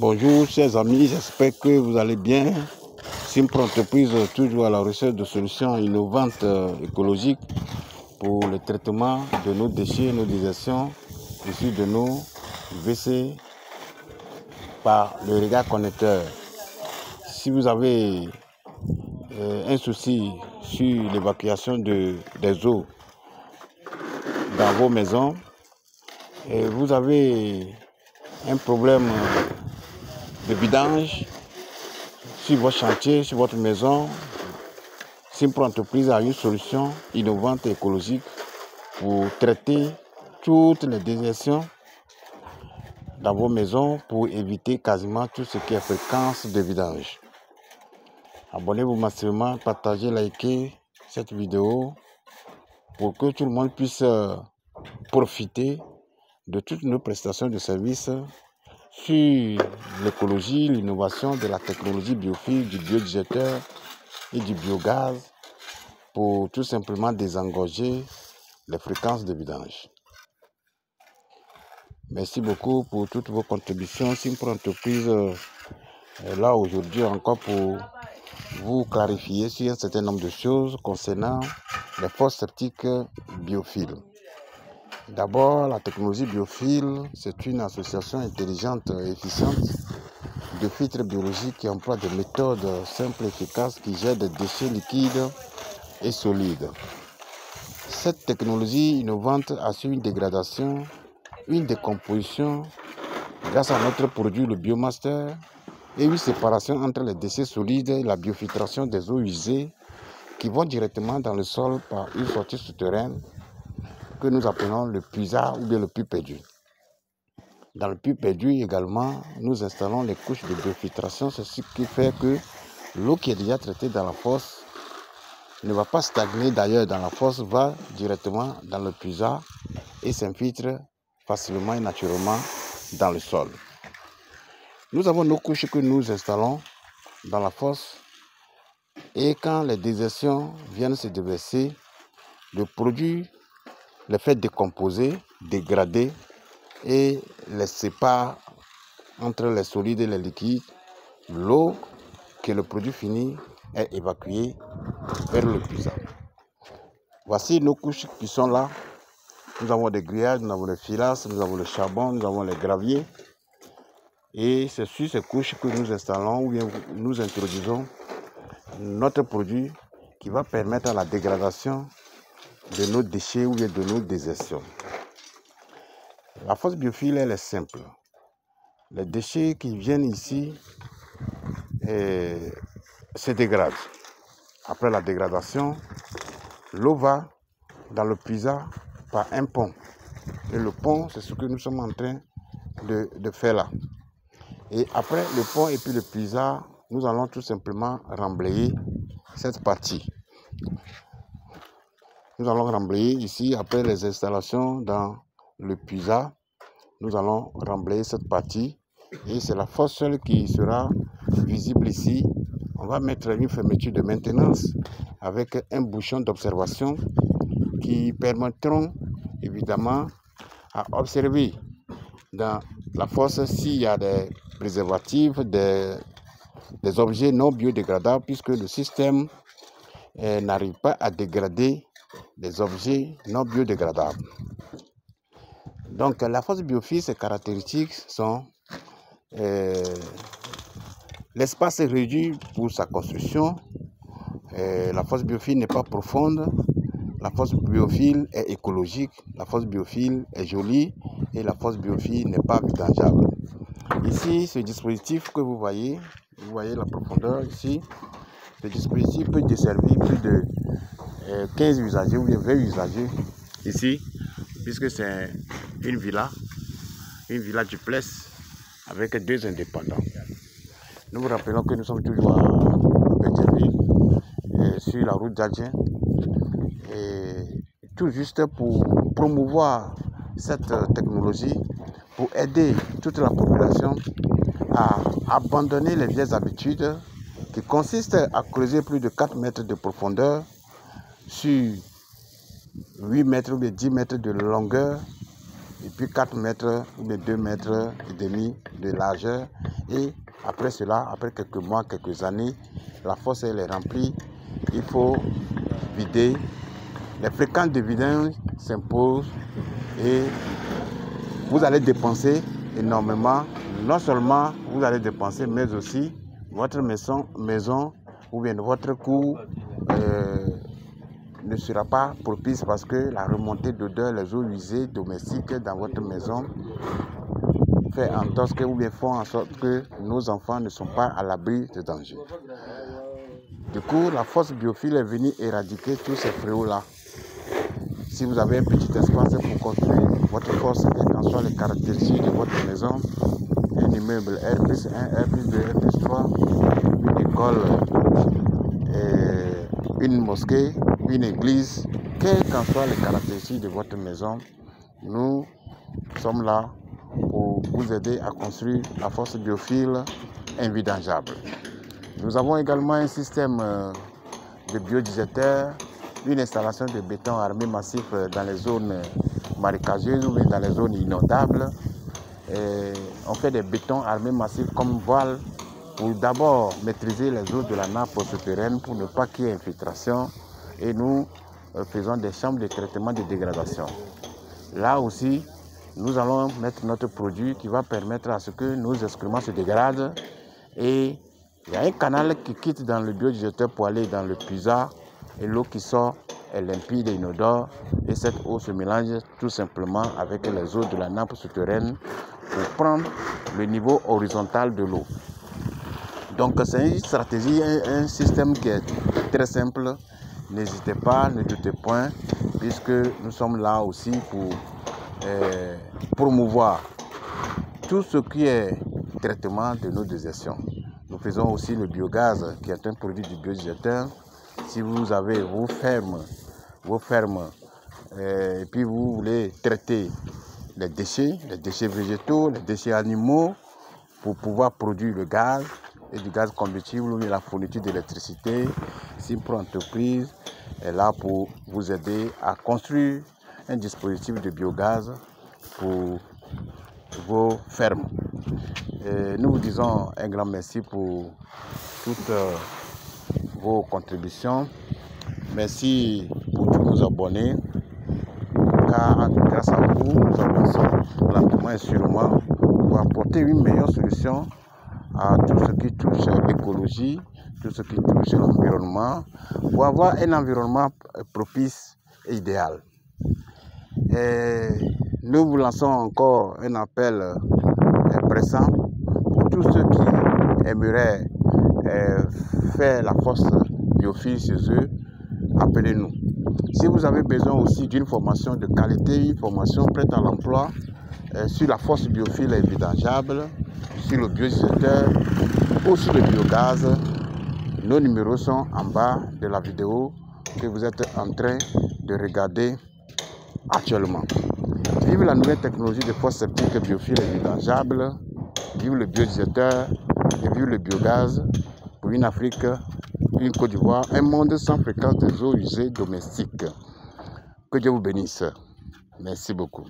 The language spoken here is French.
Bonjour chers amis, j'espère que vous allez bien. Simpro Entreprise, toujours à la recherche de solutions innovantes écologiques pour le traitement de nos déchets, nos désertions, issus de nos WC par le regard connecteur. Si vous avez un souci sur l'évacuation des eaux dans vos maisons, et vous avez un problème de vidange sur votre chantier, sur votre maison, Simpro Entreprise a une solution innovante et écologique pour traiter toutes les désertions dans vos maisons pour éviter quasiment tout ce qui est fréquence de vidange. Abonnez-vous massivement, partagez, likez cette vidéo pour que tout le monde puisse profiter de toutes nos prestations de services sur l'écologie, l'innovation de la technologie biophile, du biodigéteur et du biogaz pour tout simplement désengorger les fréquences de vidange. Merci beaucoup pour toutes vos contributions. Simpro Entreprise est là aujourd'hui encore pour vous clarifier sur un certain nombre de choses concernant les fosses septiques biophiles. D'abord, la technologie biophile, c'est une association intelligente et efficiente de filtres biologiques qui emploie des méthodes simples et efficaces qui gèrent des déchets liquides et solides. Cette technologie innovante assure une dégradation, une décomposition grâce à notre produit, le Biomaster, et une séparation entre les déchets solides et la biofiltration des eaux usées qui vont directement dans le sol par une sortie souterraine que nous appelons le puisard ou bien le puits perdu. Dans le puits perdu également, nous installons les couches de biofiltration, ce qui fait que l'eau qui est déjà traitée dans la fosse ne va pas stagner d'ailleurs dans la fosse, va directement dans le puisard et s'infiltre facilement et naturellement dans le sol. Nous avons nos couches que nous installons dans la fosse et quand les désertions viennent se déverser, le produit les fait décomposer, dégrader et les sépare entre les solides et les liquides. L'eau que le produit fini est évacuée vers le puisard. Voici nos couches qui sont là. Nous avons des grillages, nous avons les filasses, nous avons le charbon, nous avons les graviers. Et c'est sur ces couches que nous installons ou bien nous introduisons notre produit qui va permettre à la dégradation de nos déchets ou bien de nos désertions. La fosse biophile, elle est simple. Les déchets qui viennent ici se dégradent. Après la dégradation, l'eau va dans le puisard par un pont. Et le pont, c'est ce que nous sommes en train de faire là. Et après le pont et puis le puisard, nous allons tout simplement remblayer cette partie. Nous allons remblayer ici, après les installations dans le puisard, nous allons remblayer cette partie. Et c'est la fosse seule qui sera visible ici. On va mettre une fermeture de maintenance avec un bouchon d'observation qui permettront évidemment à observer dans la fosse s'il y a des préservatifs, des objets non biodégradables, puisque le système n'arrive pas à dégrader des objets non biodégradables. Donc la fosse biophile, ses caractéristiques sont l'espace est réduit pour sa construction, la fosse biophile n'est pas profonde, la fosse biophile est écologique, la fosse biophile est jolie et la fosse biophile n'est pas vidangeable. Ici, ce dispositif que vous voyez la profondeur ici, ce dispositif peut desservir plus de 15 usagers ou 20 usagers ici, puisque c'est une villa duplex avec 2 indépendants. Nous vous rappelons que nous sommes toujours à Benjerville, sur la route d'Adjien, et tout juste pour promouvoir cette technologie, pour aider toute la population à abandonner les vieilles habitudes qui consistent à creuser plus de 4 mètres de profondeur sur 8 mètres ou 10 mètres de longueur et puis 4 mètres ou 2 mètres et demi de largeur Et après cela, après quelques mois, quelques années, la fosse elle est remplie. Il faut vider. Les fréquences de vidange s'imposent et vous allez dépenser énormément. Non seulement vous allez dépenser, mais aussi votre maison ou bien votre coût ne sera pas propice parce que la remontée d'odeur, les eaux usées domestiques dans votre maison font en sorte que nos enfants ne sont pas à l'abri de danger. Du coup, la fosse biophile est venue éradiquer tous ces fléaux-là. Si vous avez un petit espace pour construire votre fosse, quelles qu'en soient les caractéristiques de votre maison, un immeuble R+1, R+2, R+3, une école, une mosquée, une église, quelles qu'en soient les caractéristiques de votre maison, nous sommes là pour vous aider à construire la fosse biophile invidangeable. Nous avons également un système de biodigéteurs, une installation de béton armé massif dans les zones marécageuses ou dans les zones inondables. On fait des bétons armés massifs comme voile pour d'abord maîtriser les eaux de la nappe souterraine pour ne pas qu'il y ait infiltration. Et nous faisons des chambres de traitement de dégradation. Là aussi, nous allons mettre notre produit qui va permettre à ce que nos excréments se dégradent. Et il y a un canal qui quitte dans le biodigéteur pour aller dans le puisard et l'eau qui sort est limpide et inodore. Et cette eau se mélange tout simplement avec les eaux de la nappe souterraine pour prendre le niveau horizontal de l'eau. Donc c'est une stratégie, un système qui est très simple. N'hésitez pas, ne doutez point, puisque nous sommes là aussi pour promouvoir tout ce qui est traitement de nos désertions. Nous faisons aussi le biogaz qui est un produit du biodigéteur. Si vous avez vos fermes et puis vous voulez traiter les déchets végétaux, les déchets animaux pour pouvoir produire le gaz et du gaz combustible ou la fourniture d'électricité, Simpro Entreprise est là pour vous aider à construire un dispositif de biogaz pour vos fermes. Et nous vous disons un grand merci pour toutes vos contributions. Merci pour tous nos abonnés, car grâce à vous, nous avançons lentement et sûrement pour apporter une meilleure solution à tout ce qui touche l'écologie, tout ce qui touche l'environnement, pour avoir un environnement propice et idéal. Et nous vous lançons encore un appel pressant pour tous ceux qui aimeraient faire la fosse biophile chez eux, appelez-nous. Si vous avez besoin aussi d'une formation de qualité, une formation prête à l'emploi sur la fosse biophile invidangeable, sur le biodigéteur ou sur le biogaz, nos numéros sont en bas de la vidéo que vous êtes en train de regarder actuellement. Vive la nouvelle technologie de fosse septique biophile invidangeable, vive le biodigéteur et vive le biogaz pour une Afrique, une Côte d'Ivoire, un monde sans fréquence des eaux usées domestiques. Que Dieu vous bénisse. Merci beaucoup.